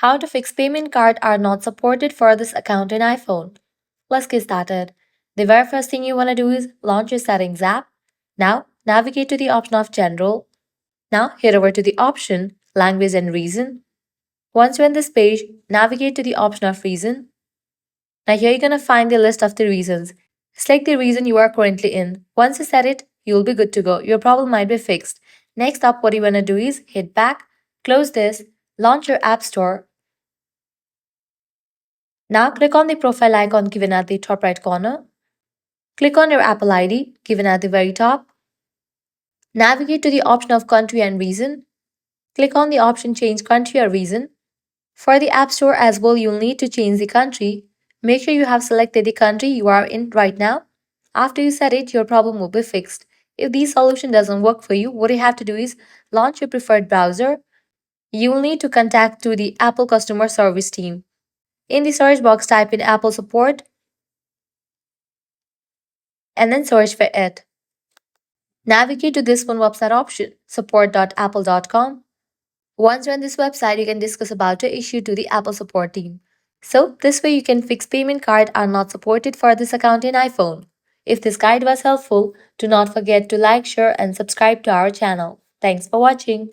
How to fix payment card are not supported for this account in iPhone. Let's get started. The very first thing you want to do is launch your settings app. Now navigate to the option of general. Now head over to the option language and reason. Once you're on this page, navigate to the option of reason. Now here you're going to find the list of the reasons. Select the reason you are currently in. Once you set it, you'll be good to go. Your problem might be fixed. Next up, what you want to do is hit back, close this, launch your app store. Now click on the profile icon given at the top right corner. Click on your Apple ID given at the very top. Navigate to the option of country and region. Click on the option change country or region. For the App Store as well, you'll need to change the country. Make sure you have selected the country you are in right now. After you set it, your problem will be fixed. If this solution doesn't work for you, what you have to do is launch your preferred browser. You will need to contact to the Apple customer service team. In the search box, type in Apple support and then search for it. Navigate to this one website option, support.apple.com. Once you're on this website, you can discuss about the issue to the Apple support team. So this way you can fix payment card are not supported for this account in iPhone. If this guide was helpful, do not forget to like, share and subscribe to our channel. Thanks for watching.